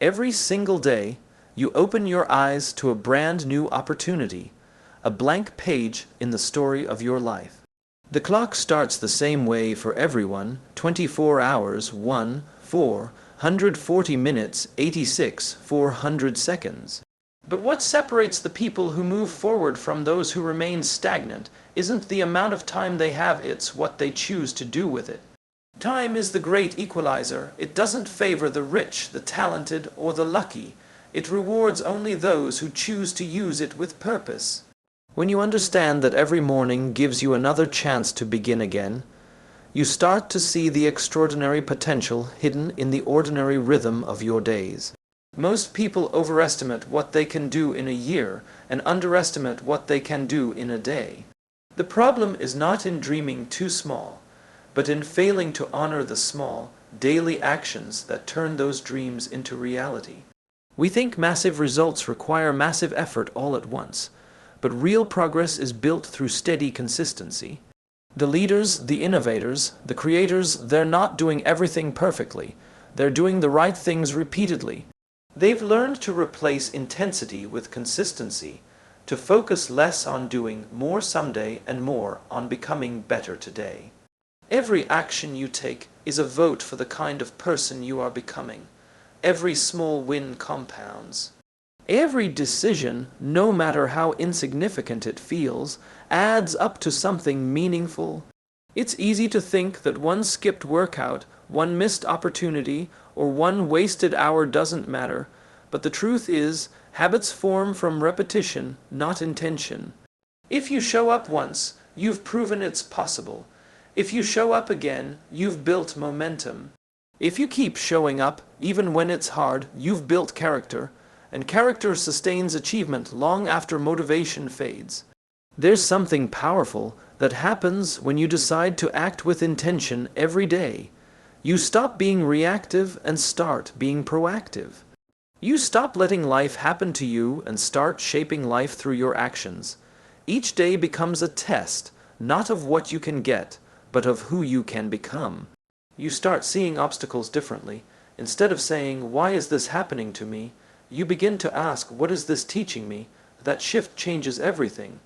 Every single day, you open your eyes to a brand new opportunity, a blank page in the story of your life. The clock starts the same way for everyone, 24 hours, 1, 440 minutes, 86, 400 seconds. But what separates the people who move forward from those who remain stagnant isn't the amount of time they have, it's what they choose to do with it. Time is the great equalizer. It doesn't favor the rich, the talented, or the lucky. It rewards only those who choose to use it with purpose. When you understand that every morning gives you another chance to begin again, you start to see the extraordinary potential hidden in the ordinary rhythm of your days. Most people overestimate what they can do in a year and underestimate what they can do in a day. The problem is not in dreaming too small, but in failing to honor the small, daily actions that turn those dreams into reality. We think massive results require massive effort all at once, but real progress is built through steady consistency. The leaders, the innovators, the creators, they're not doing everything perfectly. They're doing the right things repeatedly. They've learned to replace intensity with consistency, to focus less on doing more someday and more on becoming better today. Every action you take is a vote for the kind of person you are becoming. Every small win compounds. Every decision, no matter how insignificant it feels, adds up to something meaningful. It's easy to think that one skipped workout, one missed opportunity, or one wasted hour doesn't matter, but the truth is, habits form from repetition, not intention. If you show up once, you've proven it's possible. If you show up again, you've built momentum. If you keep showing up, even when it's hard, you've built character, and character sustains achievement long after motivation fades. There's something powerful that happens when you decide to act with intention every day. You stop being reactive and start being proactive. You stop letting life happen to you and start shaping life through your actions. Each day becomes a test, not of what you can get, but of who you can become. You start seeing obstacles differently. Instead of saying, "Why is this happening to me?" you begin to ask, "What is this teaching me?" That shift changes everything.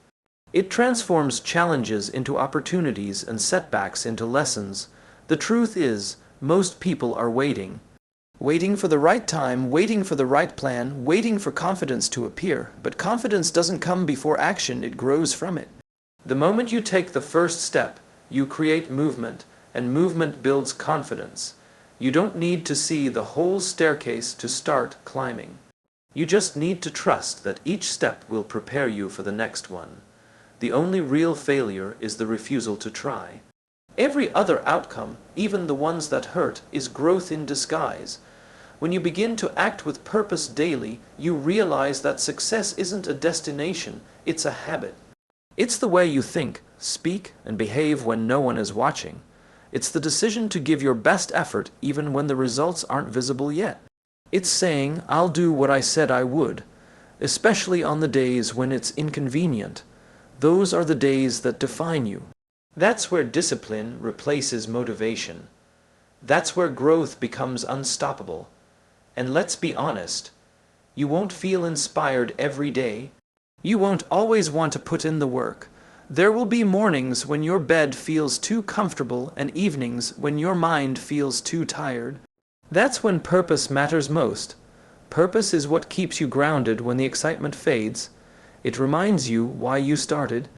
It transforms challenges into opportunities and setbacks into lessons. The truth is, most people are waiting. Waiting for the right time, waiting for the right plan, waiting for confidence to appear. But confidence doesn't come before action, it grows from it. The moment you take the first step, you create movement, and movement builds confidence. You don't need to see the whole staircase to start climbing. You just need to trust that each step will prepare you for the next one. The only real failure is the refusal to try. Every other outcome, even the ones that hurt, is growth in disguise. When you begin to act with purpose daily, you realize that success isn't a destination, it's a habit. It's the way you think, speak, and behave when no one is watching. It's the decision to give your best effort even when the results aren't visible yet. It's saying, "I'll do what I said I would," especially on the days when it's inconvenient. Those are the days that define you. That's where discipline replaces motivation. That's where growth becomes unstoppable. And let's be honest, you won't feel inspired every day. You won't always want to put in the work. There will be mornings when your bed feels too comfortable and evenings when your mind feels too tired. That's when purpose matters most. Purpose is what keeps you grounded when the excitement fades. It reminds you why you started.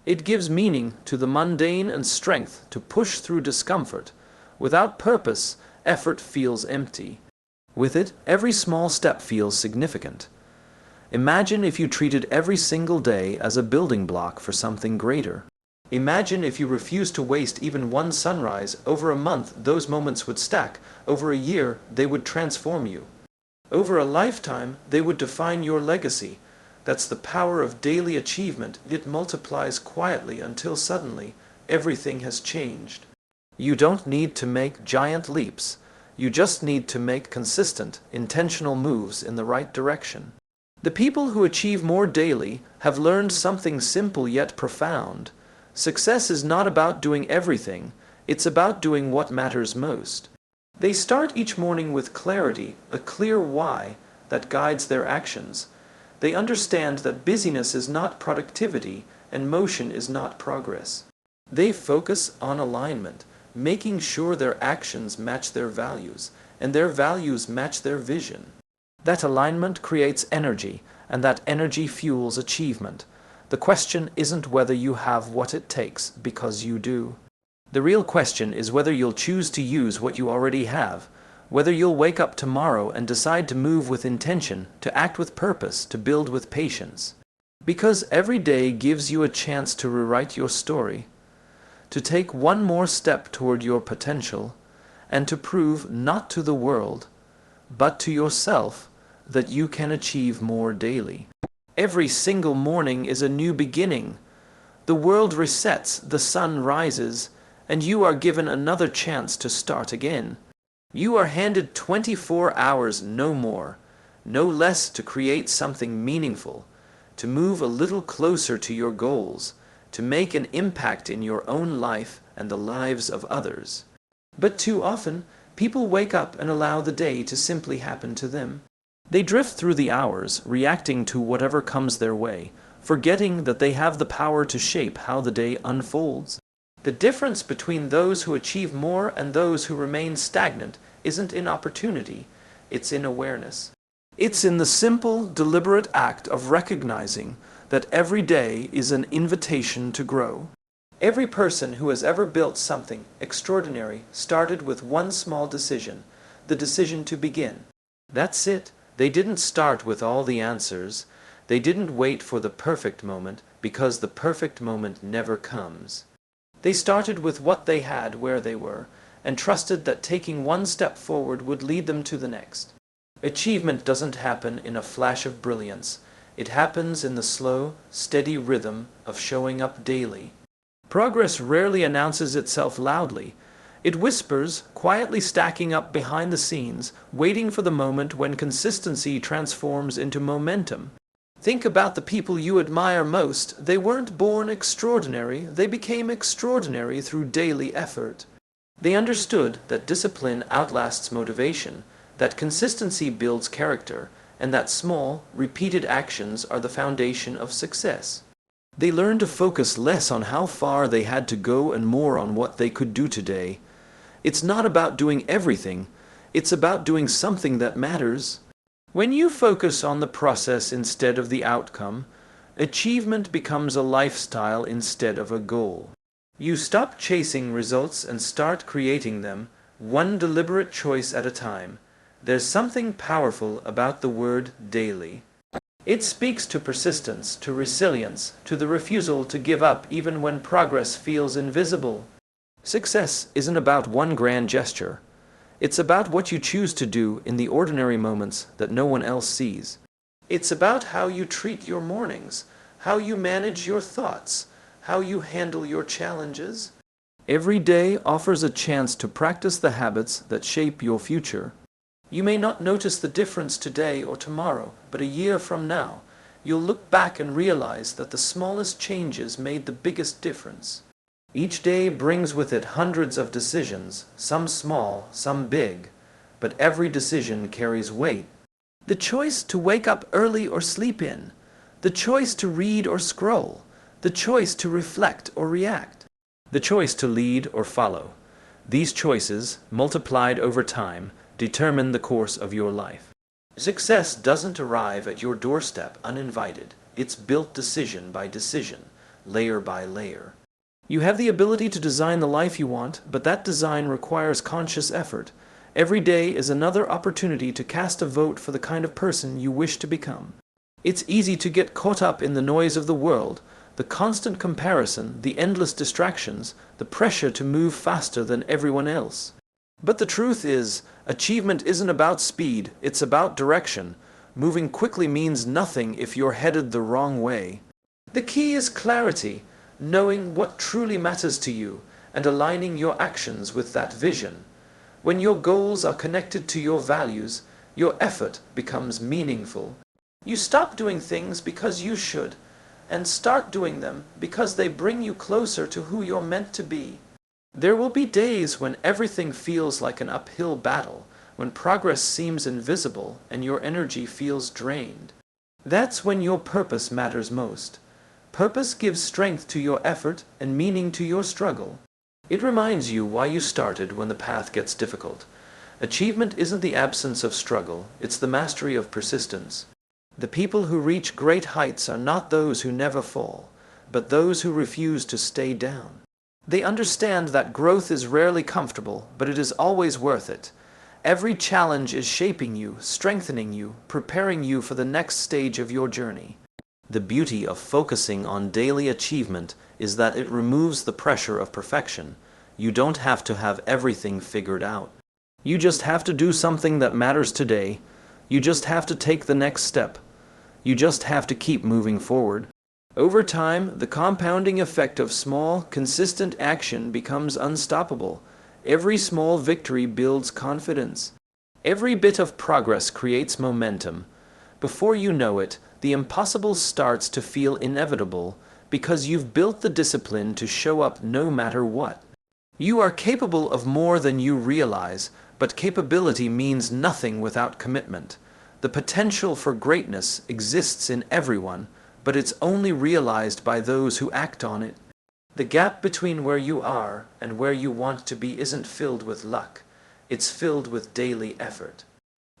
It gives meaning to the mundane and strength to push through discomfort. Without purpose, effort feels empty. With it, every small step feels significant. Imagine if you treated every single day as a building block for something greater. Imagine if you refused to waste even one sunrise. Over a month, those moments would stack. Over a year, they would transform you. Over a lifetime, they would define your legacy. That's the power of daily achievement. It multiplies quietly until suddenly everything has changed. You don't need to make giant leaps. You just need to make consistent, intentional moves in the right direction. The people who achieve more daily have learned something simple yet profound. Success is not about doing everything. It's about doing what matters most. They start each morning with clarity, a clear why that guides their actions. They understand that busyness is not productivity and motion is not progress. They focus on alignment, making sure their actions match their values and their values match their vision. That alignment creates energy, and that energy fuels achievement. The question isn't whether you have what it takes, because you do. The real question is whether you'll choose to use what you already have, whether you'll wake up tomorrow and decide to move with intention, to act with purpose, to build with patience. Because every day gives you a chance to rewrite your story, to take one more step toward your potential, and to prove not to the world, but to yourself, that you can achieve more daily. Every single morning is a new beginning. The world resets, the sun rises, and you are given another chance to start again. You are handed 24 hours, no more, no less, to create something meaningful, to move a little closer to your goals, to make an impact in your own life and the lives of others. But too often, people wake up and allow the day to simply happen to them. They drift through the hours, reacting to whatever comes their way, forgetting that they have the power to shape how the day unfolds. The difference between those who achieve more and those who remain stagnant isn't in opportunity, it's in awareness. It's in the simple, deliberate act of recognizing that every day is an invitation to grow. Every person who has ever built something extraordinary started with one small decision, the decision to begin. That's it. They didn't start with all the answers. They didn't wait for the perfect moment, because the perfect moment never comes. They started with what they had where they were, and trusted that taking one step forward would lead them to the next. Achievement doesn't happen in a flash of brilliance. It happens in the slow, steady rhythm of showing up daily. Progress rarely announces itself loudly. It whispers, quietly stacking up behind the scenes, waiting for the moment when consistency transforms into momentum. Think about the people you admire most. They weren't born extraordinary, they became extraordinary through daily effort. They understood that discipline outlasts motivation, that consistency builds character, and that small, repeated actions are the foundation of success. They learned to focus less on how far they had to go and more on what they could do today. It's not about doing everything, it's about doing something that matters. When you focus on the process instead of the outcome, achievement becomes a lifestyle instead of a goal. You stop chasing results and start creating them, one deliberate choice at a time. There's something powerful about the word daily. It speaks to persistence, to resilience, to the refusal to give up even when progress feels invisible. Success isn't about one grand gesture. It's about what you choose to do in the ordinary moments that no one else sees. It's about how you treat your mornings, how you manage your thoughts, how you handle your challenges. Every day offers a chance to practice the habits that shape your future. You may not notice the difference today or tomorrow, but a year from now, you'll look back and realize that the smallest changes made the biggest difference. Each day brings with it hundreds of decisions, some small, some big, but every decision carries weight. The choice to wake up early or sleep in, the choice to read or scroll, the choice to reflect or react, the choice to lead or follow. These choices, multiplied over time, determine the course of your life. Success doesn't arrive at your doorstep uninvited. It's built decision by decision, layer by layer. You have the ability to design the life you want, but that design requires conscious effort. Every day is another opportunity to cast a vote for the kind of person you wish to become. It's easy to get caught up in the noise of the world, the constant comparison, the endless distractions, the pressure to move faster than everyone else. But the truth is, achievement isn't about speed, it's about direction. Moving quickly means nothing if you're headed the wrong way. The key is clarity, knowing what truly matters to you and aligning your actions with that vision. When your goals are connected to your values, your effort becomes meaningful. You stop doing things because you should, and start doing them because they bring you closer to who you're meant to be. There will be days when everything feels like an uphill battle, when progress seems invisible and your energy feels drained. That's when your purpose matters most. Purpose gives strength to your effort and meaning to your struggle. It reminds you why you started when the path gets difficult. Achievement isn't the absence of struggle, it's the mastery of persistence. The people who reach great heights are not those who never fall, but those who refuse to stay down. They understand that growth is rarely comfortable, but it is always worth it. Every challenge is shaping you, strengthening you, preparing you for the next stage of your journey. The beauty of focusing on daily achievement is that it removes the pressure of perfection. You don't have to have everything figured out. You just have to do something that matters today. You just have to take the next step. You just have to keep moving forward. Over time, the compounding effect of small, consistent action becomes unstoppable. Every small victory builds confidence. Every bit of progress creates momentum. Before you know it, the impossible starts to feel inevitable because you've built the discipline to show up no matter what. You are capable of more than you realize, but capability means nothing without commitment. The potential for greatness exists in everyone, but it's only realized by those who act on it. The gap between where you are and where you want to be isn't filled with luck. It's filled with daily effort.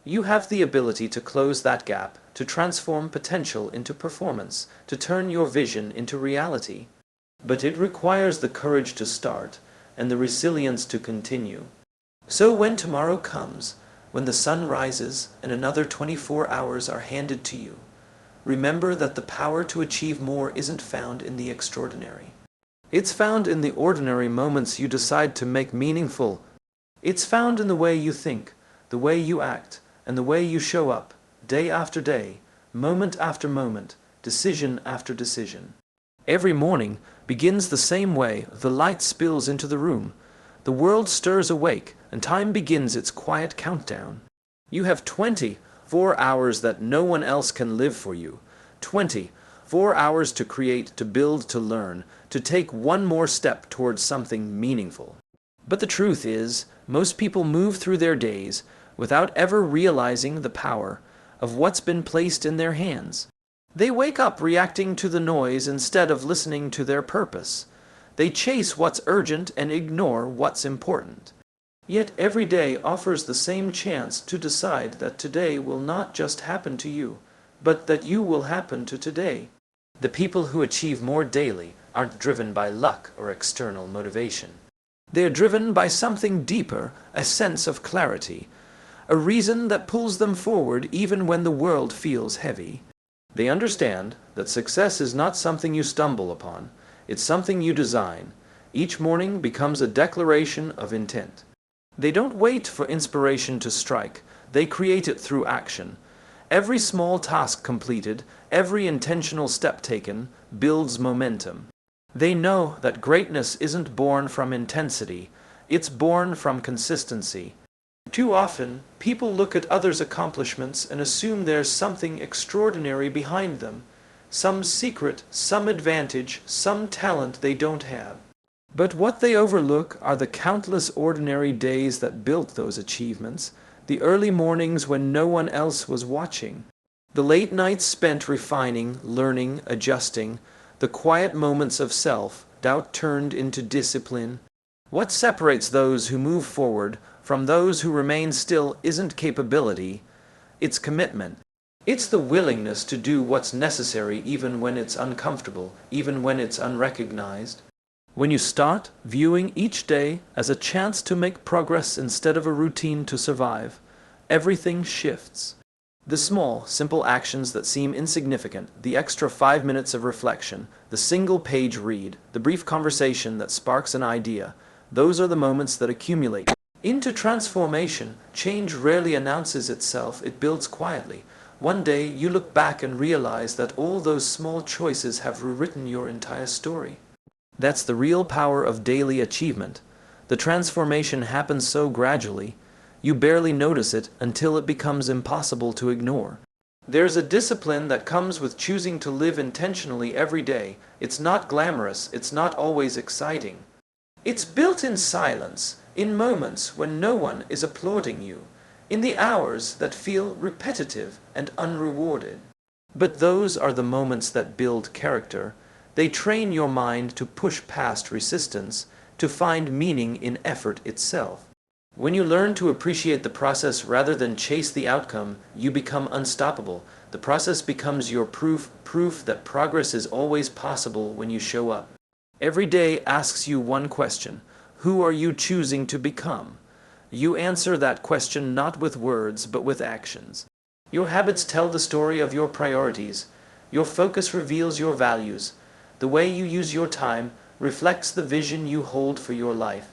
You have the ability to close that gap, to transform potential into performance, to turn your vision into reality. But it requires the courage to start and the resilience to continue. So when tomorrow comes, when the sun rises and another 24 hours are handed to you, remember that the power to achieve more isn't found in the extraordinary. It's found in the ordinary moments you decide to make meaningful. It's found in the way you think, the way you act, and the way you show up, day after day, moment after moment, decision after decision. Every morning begins the same way. The light spills into the room. The world stirs awake, and time begins its quiet countdown. You have 24 hours that no one else can live for you. 24 hours to create, to build, to learn, to take one more step towards something meaningful. But the truth is, most people move through their days without ever realizing the power of what's been placed in their hands. They wake up reacting to the noise instead of listening to their purpose. They chase what's urgent and ignore what's important. Yet every day offers the same chance to decide that today will not just happen to you, but that you will happen to today. The people who achieve more daily aren't driven by luck or external motivation. They are driven by something deeper, a sense of clarity, a reason that pulls them forward even when the world feels heavy. They understand that success is not something you stumble upon, it's something you design. Each morning becomes a declaration of intent. They don't wait for inspiration to strike, they create it through action. Every small task completed, every intentional step taken, builds momentum. They know that greatness isn't born from intensity, it's born from consistency. Too often, people look at others' accomplishments and assume there's something extraordinary behind them, some secret, some advantage, some talent they don't have. But what they overlook are the countless ordinary days that built those achievements, the early mornings when no one else was watching, the late nights spent refining, learning, adjusting, the quiet moments of self-doubt turned into discipline. What separates those who move forward from those who remain still isn't capability, it's commitment. It's the willingness to do what's necessary even when it's uncomfortable, even when it's unrecognized. When you start viewing each day as a chance to make progress instead of a routine to survive, everything shifts. The small, simple actions that seem insignificant, the extra 5 minutes of reflection, the single-page read, the brief conversation that sparks an idea, those are the moments that accumulate into transformation. Change rarely announces itself, it builds quietly. One day you look back and realize that all those small choices have rewritten your entire story. That's the real power of daily achievement. The transformation happens so gradually, you barely notice it until it becomes impossible to ignore. There's a discipline that comes with choosing to live intentionally every day. It's not glamorous, it's not always exciting. It's built in silence, in moments when no one is applauding you, in the hours that feel repetitive and unrewarded. But those are the moments that build character. They train your mind to push past resistance, to find meaning in effort itself. When you learn to appreciate the process rather than chase the outcome, you become unstoppable. The process becomes your proof that progress is always possible when you show up. Every day asks you one question: who are you choosing to become? You answer that question not with words, but with actions. Your habits tell the story of your priorities. Your focus reveals your values. The way you use your time reflects the vision you hold for your life.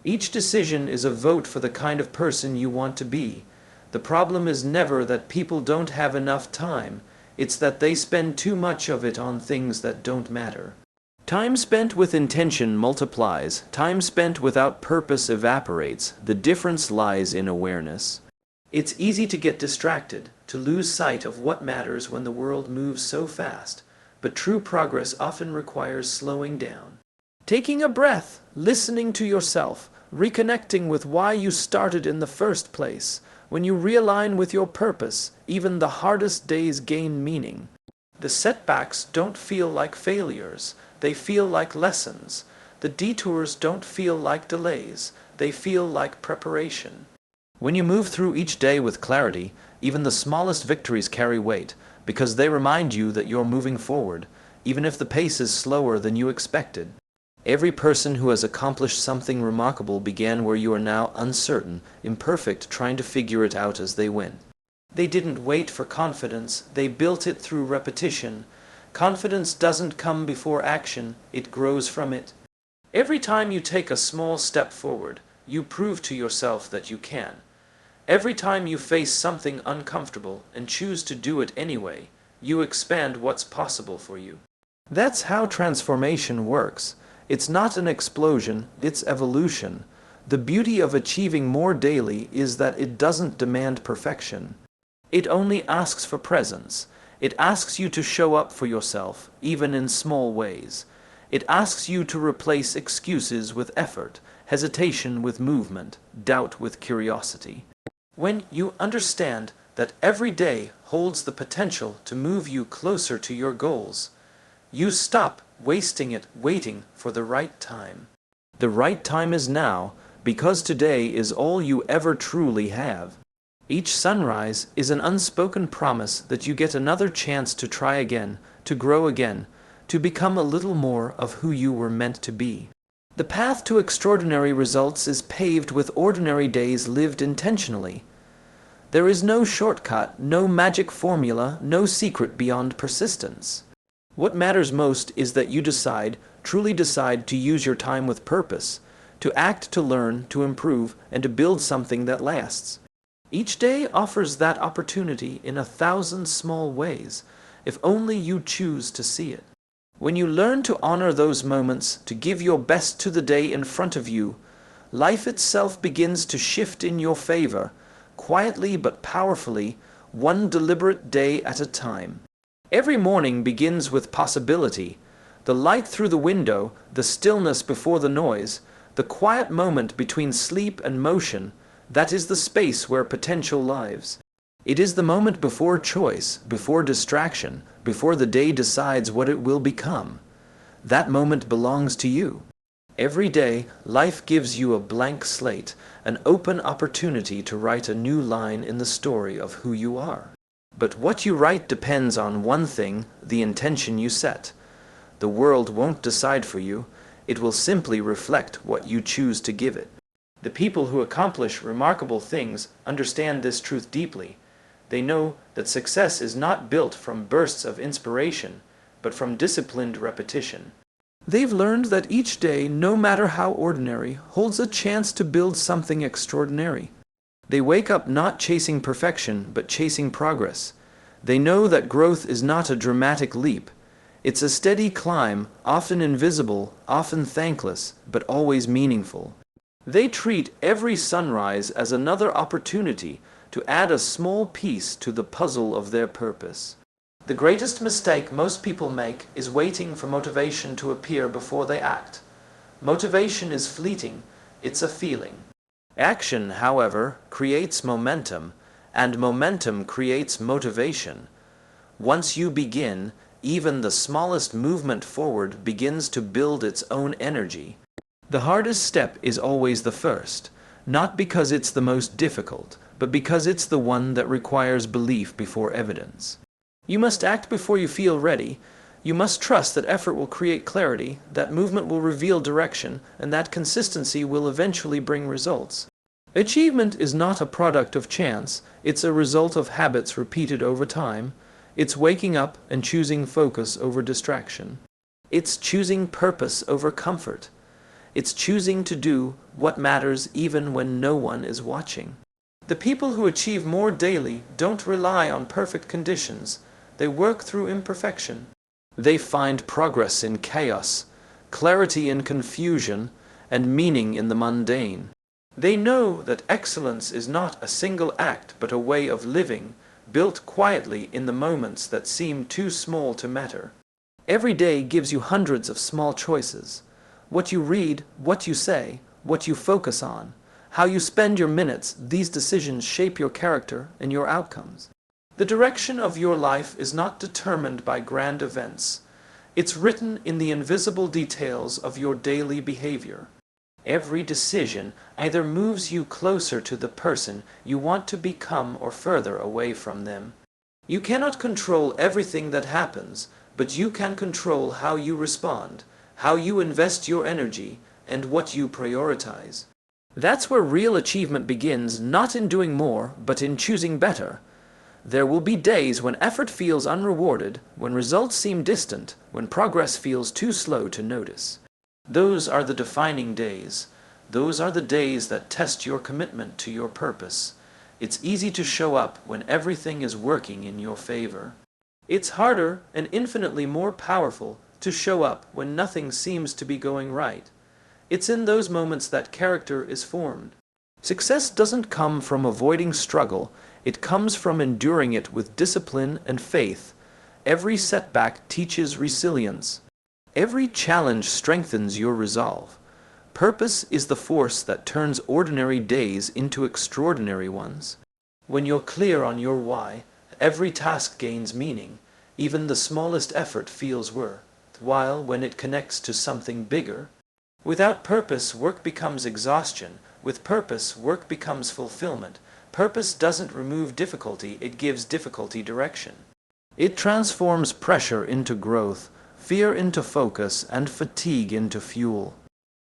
Each decision is a vote for the kind of person you want to be. The problem is never that people don't have enough time. It's that they spend too much of it on things that don't matter. Time spent with intention multiplies. Time spent without purpose evaporates. The difference lies in awareness. It's easy to get distracted, to lose sight of what matters when the world moves so fast. But true progress often requires slowing down. Taking a breath, listening to yourself, reconnecting with why you started in the first place. When you realign with your purpose, even the hardest days gain meaning. The setbacks don't feel like failures. They feel like lessons. The detours don't feel like delays. They feel like preparation. When you move through each day with clarity, even the smallest victories carry weight, because they remind you that you're moving forward, even if the pace is slower than you expected. Every person who has accomplished something remarkable began where you are now, uncertain, imperfect, trying to figure it out as they went. They didn't wait for confidence, they built it through repetition. Confidence doesn't come before action, it grows from it. Every time you take a small step forward, you prove to yourself that you can. Every time you face something uncomfortable and choose to do it anyway, you expand what's possible for you. That's how transformation works. It's not an explosion, it's evolution. The beauty of achieving more daily is that it doesn't demand perfection. It only asks for presence. It asks you to show up for yourself, even in small ways. It asks you to replace excuses with effort, hesitation with movement, doubt with curiosity. When you understand that every day holds the potential to move you closer to your goals, you stop wasting it waiting for the right time. The right time is now, because today is all you ever truly have. Each sunrise is an unspoken promise that you get another chance to try again, to grow again, to become a little more of who you were meant to be. The path to extraordinary results is paved with ordinary days lived intentionally. There is no shortcut, no magic formula, no secret beyond persistence. What matters most is that you truly decide to use your time with purpose, to act, to learn, to improve, and to build something that lasts. Each day offers that opportunity in 1,000 small ways, if only you choose to see it. When you learn to honor those moments, to give your best to the day in front of you, life itself begins to shift in your favor, quietly but powerfully, one deliberate day at a time. Every morning begins with possibility. The light through the window, the stillness before the noise, the quiet moment between sleep and motion, that is the space where potential lives. It is the moment before choice, before distraction, before the day decides what it will become. That moment belongs to you. Every day, life gives you a blank slate, an open opportunity to write a new line in the story of who you are. But what you write depends on one thing: the intention you set. The world won't decide for you. It will simply reflect what you choose to give it. The people who accomplish remarkable things understand this truth deeply. They know that success is not built from bursts of inspiration, but from disciplined repetition. They've learned that each day, no matter how ordinary, holds a chance to build something extraordinary. They wake up not chasing perfection, but chasing progress. They know that growth is not a dramatic leap. It's a steady climb, often invisible, often thankless, but always meaningful. They treat every sunrise as another opportunity to add a small piece to the puzzle of their purpose. The greatest mistake most people make is waiting for motivation to appear before they act. Motivation is fleeting, it's a feeling. Action, however, creates momentum, and momentum creates motivation. Once you begin, even the smallest movement forward begins to build its own energy. The hardest step is always the first, not because it's the most difficult, but because it's the one that requires belief before evidence. You must act before you feel ready. You must trust that effort will create clarity, that movement will reveal direction, and that consistency will eventually bring results. Achievement is not a product of chance, it's a result of habits repeated over time. It's waking up and choosing focus over distraction. It's choosing purpose over comfort. It's choosing to do what matters even when no one is watching. The people who achieve more daily don't rely on perfect conditions. They work through imperfection. They find progress in chaos, clarity in confusion, and meaning in the mundane. They know that excellence is not a single act but a way of living, built quietly in the moments that seem too small to matter. Every day gives you hundreds of small choices. What you read, what you say, what you focus on, how you spend your minutes, these decisions shape your character and your outcomes. The direction of your life is not determined by grand events. It's written in the invisible details of your daily behavior. Every decision either moves you closer to the person you want to become or further away from them. You cannot control everything that happens, but you can control how you respond, how you invest your energy, and what you prioritize. That's where real achievement begins, not in doing more, but in choosing better. There will be days when effort feels unrewarded, when results seem distant, when progress feels too slow to notice. Those are the defining days. Those are the days that test your commitment to your purpose. It's easy to show up when everything is working in your favor. It's harder and infinitely more powerful to show up when nothing seems to be going right. It's in those moments that character is formed. Success doesn't come from avoiding struggle, it comes from enduring it with discipline and faith. Every setback teaches resilience. Every challenge strengthens your resolve. Purpose is the force that turns ordinary days into extraordinary ones. When you're clear on your why, every task gains meaning. Even the smallest effort feels worthwhile when it connects to something bigger. Without purpose, work becomes exhaustion. With purpose, work becomes fulfillment. Purpose doesn't remove difficulty, it gives difficulty direction. It transforms pressure into growth, fear into focus, and fatigue into fuel.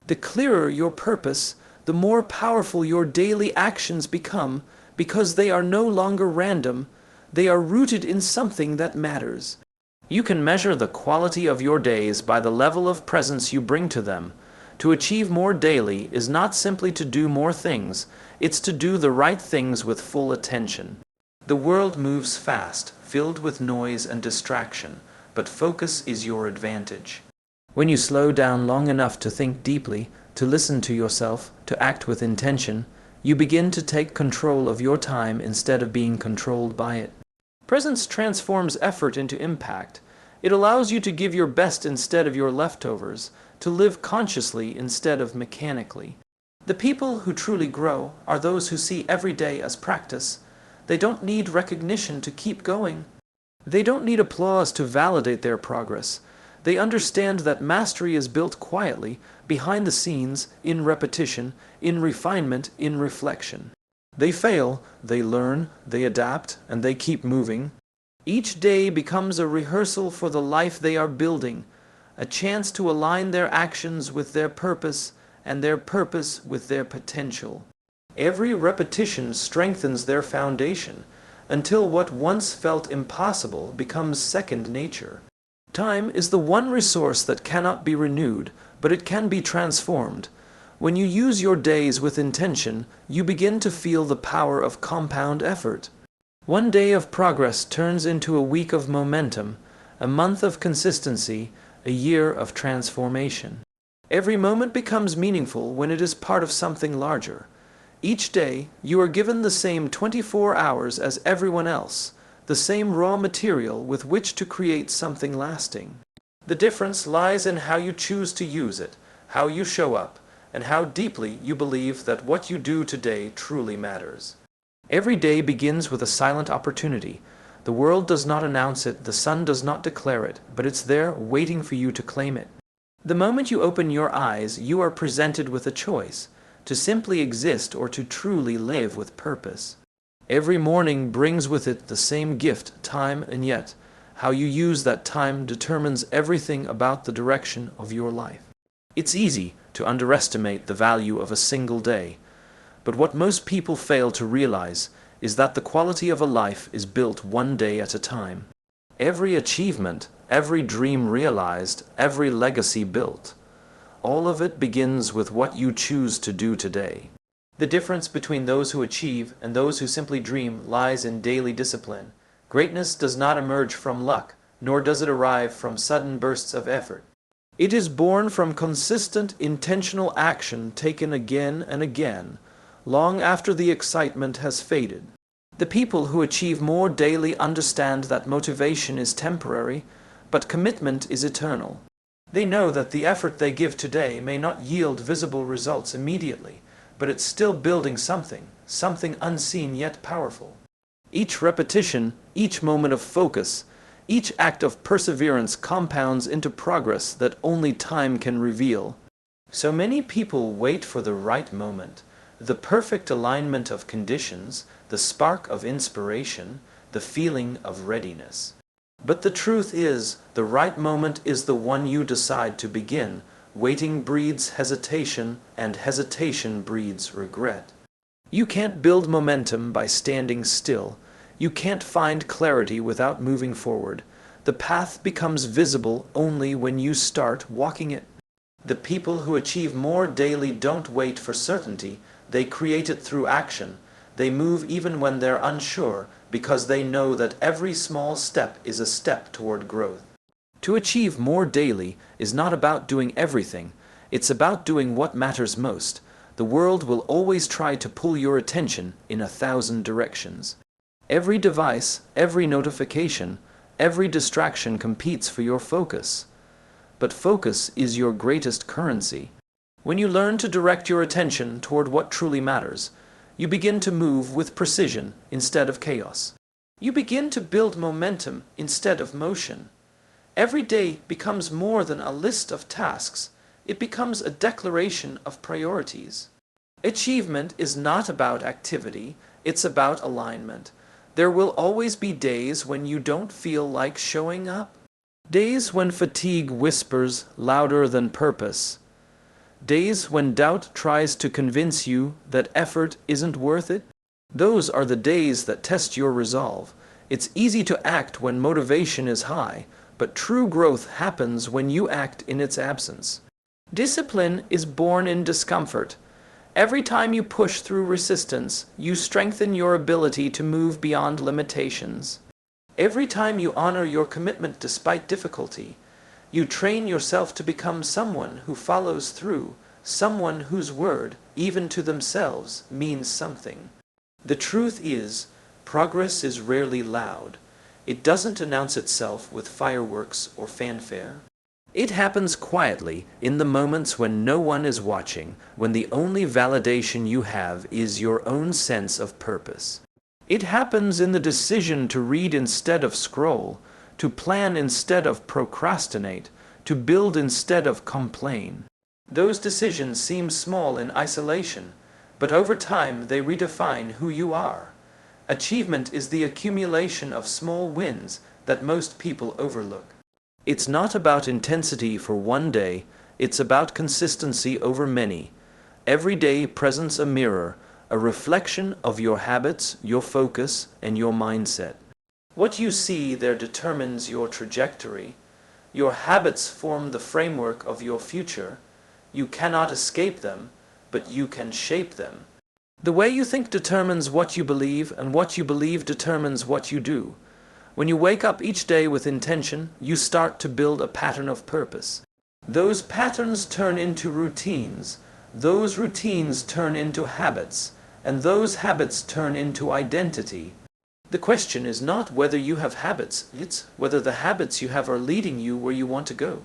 The clearer your purpose, the more powerful your daily actions become, because they are no longer random, they are rooted in something that matters. You can measure the quality of your days by the level of presence you bring to them. To achieve more daily is not simply to do more things, it's to do the right things with full attention. The world moves fast, filled with noise and distraction, but focus is your advantage. When you slow down long enough to think deeply, to listen to yourself, to act with intention, you begin to take control of your time instead of being controlled by it. Presence transforms effort into impact. It allows you to give your best instead of your leftovers, to live consciously instead of mechanically. The people who truly grow are those who see every day as practice. They don't need recognition to keep going. They don't need applause to validate their progress. They understand that mastery is built quietly, behind the scenes, in repetition, in refinement, in reflection. They fail, they learn, they adapt, and they keep moving. Each day becomes a rehearsal for the life they are building, a chance to align their actions with their purpose and their purpose with their potential. Every repetition strengthens their foundation until what once felt impossible becomes second nature. Time is the one resource that cannot be renewed, but it can be transformed. When you use your days with intention, you begin to feel the power of compound effort. One day of progress turns into a week of momentum, a month of consistency, a year of transformation. Every moment becomes meaningful when it is part of something larger. Each day, you are given the same 24 hours as everyone else, the same raw material with which to create something lasting. The difference lies in how you choose to use it, how you show up, and how deeply you believe that what you do today truly matters. Every day begins with a silent opportunity. The world does not announce it, the sun does not declare it, but it's there waiting for you to claim it. The moment you open your eyes, you are presented with a choice, to simply exist or to truly live with purpose. Every morning brings with it the same gift, time, and yet, how you use that time determines everything about the direction of your life. It's easy to underestimate the value of a single day, but what most people fail to realize is that the quality of a life is built one day at a time. Every achievement, every dream realized, every legacy built, all of it begins with what you choose to do today. The difference between those who achieve and those who simply dream lies in daily discipline. Greatness does not emerge from luck, nor does it arrive from sudden bursts of effort. It is born from consistent, intentional action taken again and again, long after the excitement has faded. The people who achieve more daily understand that motivation is temporary, but commitment is eternal. They know that the effort they give today may not yield visible results immediately, but it's still building something unseen yet powerful. Each repetition, each moment of focus, each act of perseverance compounds into progress that only time can reveal. So many people wait for the right moment, the perfect alignment of conditions, the spark of inspiration, the feeling of readiness. But the truth is, the right moment is the one you decide to begin. Waiting breeds hesitation, and hesitation breeds regret. You can't build momentum by standing still. You can't find clarity without moving forward. The path becomes visible only when you start walking it. The people who achieve more daily don't wait for certainty. They create it through action. They move even when they're unsure, because they know that every small step is a step toward growth. To achieve more daily is not about doing everything. It's about doing what matters most. The world will always try to pull your attention in 1,000 directions. Every device, every notification, every distraction competes for your focus. But focus is your greatest currency. When you learn to direct your attention toward what truly matters, you begin to move with precision instead of chaos. You begin to build momentum instead of motion. Every day becomes more than a list of tasks. It becomes a declaration of priorities. Achievement is not about activity, it's about alignment. There will always be days when you don't feel like showing up. Days when fatigue whispers louder than purpose. Days when doubt tries to convince you that effort isn't worth it. Those are the days that test your resolve. It's easy to act when motivation is high, but true growth happens when you act in its absence. Discipline is born in discomfort. Every time you push through resistance, you strengthen your ability to move beyond limitations. Every time you honor your commitment despite difficulty, you train yourself to become someone who follows through, someone whose word, even to themselves, means something. The truth is, progress is rarely loud. It doesn't announce itself with fireworks or fanfare. It happens quietly in the moments when no one is watching, when the only validation you have is your own sense of purpose. It happens in the decision to read instead of scroll, to plan instead of procrastinate, to build instead of complain. Those decisions seem small in isolation, but over time they redefine who you are. Achievement is the accumulation of small wins that most people overlook. It's not about intensity for one day, it's about consistency over many. Every day presents a mirror, a reflection of your habits, your focus, and your mindset. What you see there determines your trajectory. Your habits form the framework of your future. You cannot escape them, but you can shape them. The way you think determines what you believe, and what you believe determines what you do. When you wake up each day with intention, you start to build a pattern of purpose. Those patterns turn into routines. Those routines turn into habits. And those habits turn into identity. The question is not whether you have habits, it's whether the habits you have are leading you where you want to go.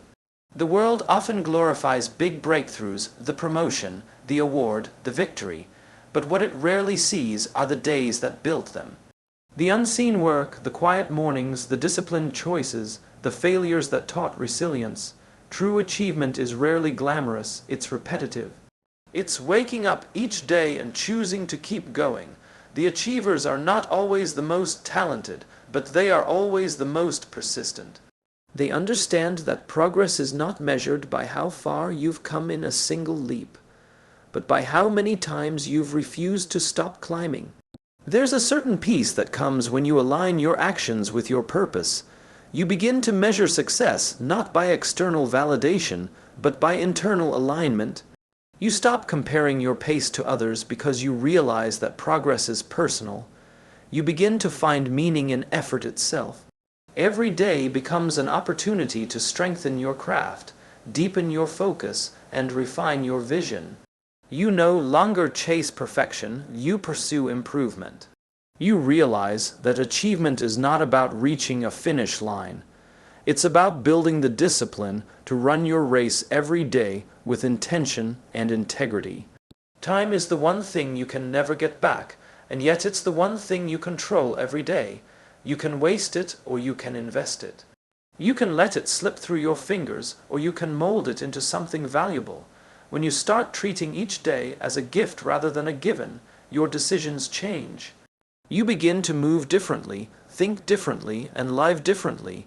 The world often glorifies big breakthroughs, the promotion, the award, the victory, but what it rarely sees are the days that built them. The unseen work, the quiet mornings, the disciplined choices, the failures that taught resilience. True achievement is rarely glamorous, it's repetitive. It's waking up each day and choosing to keep going. The achievers are not always the most talented, but they are always the most persistent. They understand that progress is not measured by how far you've come in a single leap, but by how many times you've refused to stop climbing. There's a certain peace that comes when you align your actions with your purpose. You begin to measure success not by external validation, but by internal alignment. You stop comparing your pace to others because you realize that progress is personal. You begin to find meaning in effort itself. Every day becomes an opportunity to strengthen your craft, deepen your focus, and refine your vision. You no longer chase perfection, you pursue improvement. You realize that achievement is not about reaching a finish line. It's about building the discipline to run your race every day with intention and integrity. Time is the one thing you can never get back, and yet it's the one thing you control every day. You can waste it or you can invest it. You can let it slip through your fingers or you can mold it into something valuable. When you start treating each day as a gift rather than a given, your decisions change. You begin to move differently, think differently, and live differently.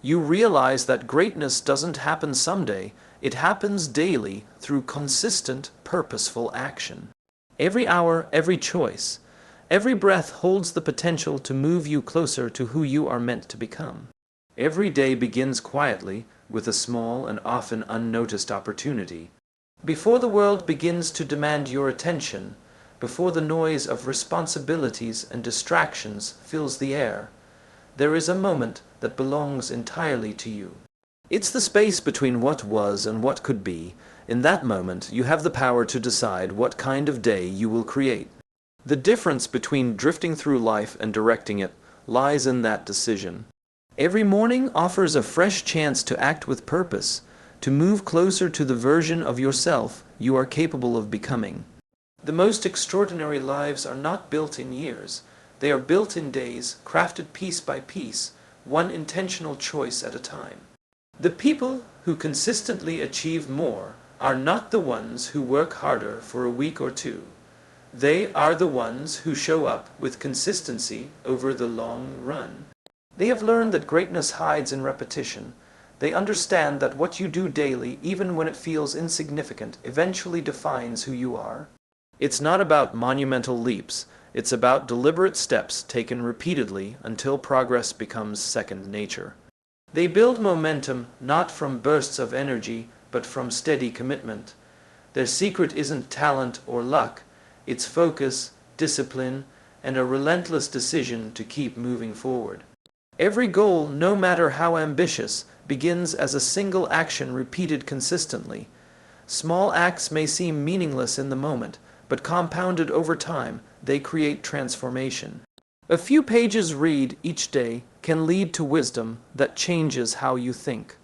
You realize that greatness doesn't happen someday, it happens daily through consistent, purposeful action. Every hour, every choice, every breath holds the potential to move you closer to who you are meant to become. Every day begins quietly with a small and often unnoticed opportunity. Before the world begins to demand your attention, before the noise of responsibilities and distractions fills the air, there is a moment that belongs entirely to you. It's the space between what was and what could be. In that moment, you have the power to decide what kind of day you will create. The difference between drifting through life and directing it lies in that decision. Every morning offers a fresh chance to act with purpose, to move closer to the version of yourself you are capable of becoming. The most extraordinary lives are not built in years. They are built in days, crafted piece by piece, one intentional choice at a time. The people who consistently achieve more are not the ones who work harder for a week or two. They are the ones who show up with consistency over the long run. They have learned that greatness hides in repetition. They understand that what you do daily, even when it feels insignificant, eventually defines who you are. It's not about monumental leaps. It's about deliberate steps taken repeatedly until progress becomes second nature. They build momentum not from bursts of energy, but from steady commitment. Their secret isn't talent or luck. It's focus, discipline, and a relentless decision to keep moving forward. Every goal, no matter how ambitious, begins as a single action repeated consistently. Small acts may seem meaningless in the moment, but compounded over time, they create transformation. A few pages read each day can lead to wisdom that changes how you think.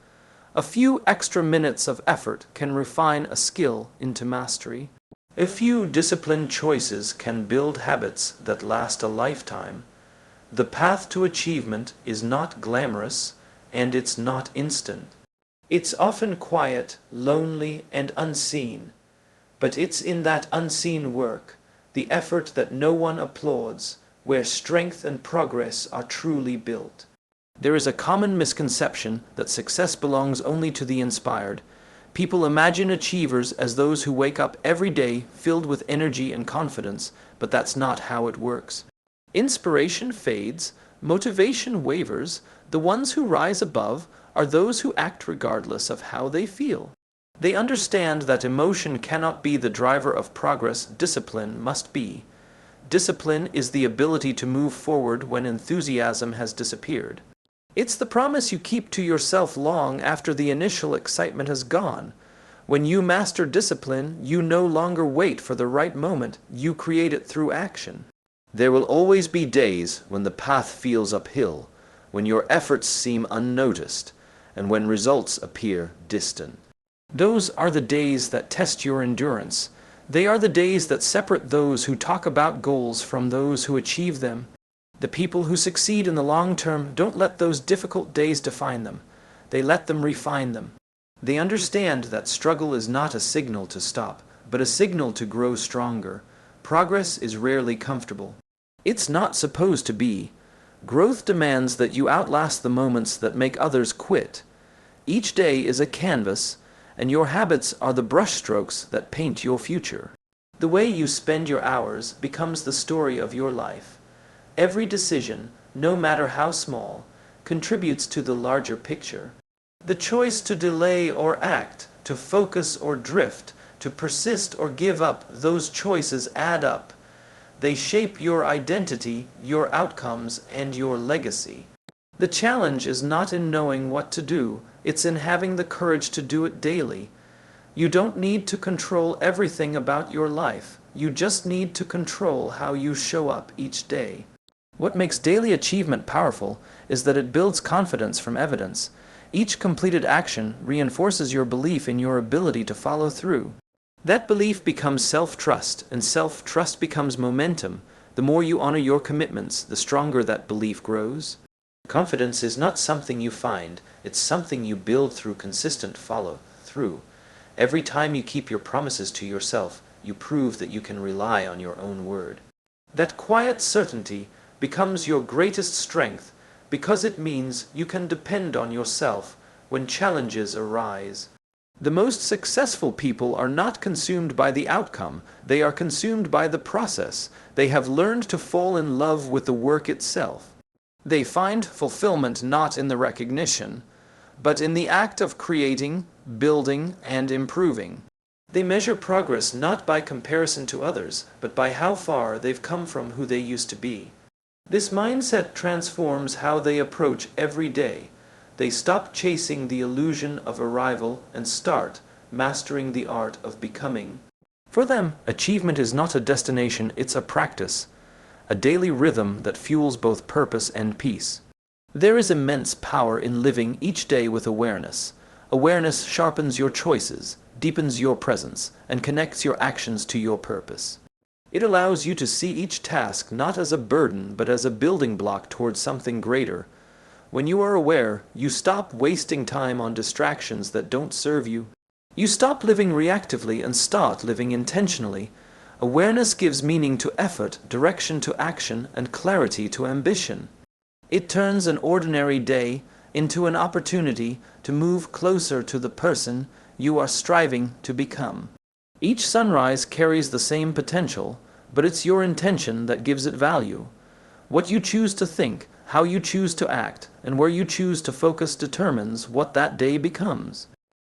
A few extra minutes of effort can refine a skill into mastery. A few disciplined choices can build habits that last a lifetime. The path to achievement is not glamorous, and it's not instant. It's often quiet, lonely, and unseen. But it's in that unseen work, the effort that no one applauds, where strength and progress are truly built. There is a common misconception that success belongs only to the inspired. People imagine achievers as those who wake up every day filled with energy and confidence, but that's not how it works. Inspiration fades, motivation wavers. The ones who rise above are those who act regardless of how they feel. They understand that emotion cannot be the driver of progress, discipline must be. Discipline is the ability to move forward when enthusiasm has disappeared. It's the promise you keep to yourself long after the initial excitement has gone. When you master discipline, you no longer wait for the right moment, you create it through action. There will always be days when the path feels uphill, when your efforts seem unnoticed, and when results appear distant. Those are the days that test your endurance. They are the days that separate those who talk about goals from those who achieve them. The people who succeed in the long term don't let those difficult days define them. They let them refine them. They understand that struggle is not a signal to stop, but a signal to grow stronger. Progress is rarely comfortable. It's not supposed to be. Growth demands that you outlast the moments that make others quit. Each day is a canvas, and your habits are the brushstrokes that paint your future. The way you spend your hours becomes the story of your life. Every decision, no matter how small, contributes to the larger picture. The choice to delay or act, to focus or drift, to persist or give up, those choices add up. They shape your identity, your outcomes, and your legacy. The challenge is not in knowing what to do, it's in having the courage to do it daily. You don't need to control everything about your life. You just need to control how you show up each day. What makes daily achievement powerful is that it builds confidence from evidence. Each completed action reinforces your belief in your ability to follow through. That belief becomes self-trust, and self-trust becomes momentum. The more you honor your commitments, the stronger that belief grows. Confidence is not something you find, it's something you build through consistent follow-through. Every time you keep your promises to yourself, you prove that you can rely on your own word. That quiet certainty becomes your greatest strength because it means you can depend on yourself when challenges arise. The most successful people are not consumed by the outcome, they are consumed by the process. They have learned to fall in love with the work itself. They find fulfillment not in the recognition, but in the act of creating, building, and improving. They measure progress not by comparison to others, but by how far they've come from who they used to be. This mindset transforms how they approach every day. They stop chasing the illusion of arrival and start mastering the art of becoming. For them, achievement is not a destination, it's a practice, a daily rhythm that fuels both purpose and peace. There is immense power in living each day with awareness. Awareness sharpens your choices, deepens your presence, and connects your actions to your purpose. It allows you to see each task not as a burden, but as a building block towards something greater. When you are aware, you stop wasting time on distractions that don't serve you. You stop living reactively and start living intentionally. Awareness gives meaning to effort, direction to action, and clarity to ambition. It turns an ordinary day into an opportunity to move closer to the person you are striving to become. Each sunrise carries the same potential, but it's your intention that gives it value. What you choose to think, how you choose to act, and where you choose to focus determines what that day becomes.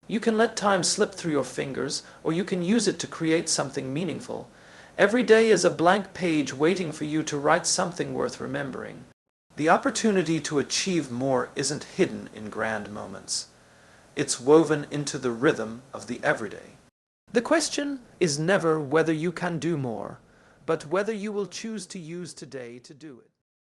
You can let time slip through your fingers, or you can use it to create something meaningful. Every day is a blank page waiting for you to write something worth remembering. The opportunity to achieve more isn't hidden in grand moments. It's woven into the rhythm of the everyday. The question is never whether you can do more, but whether you will choose to use today to do it.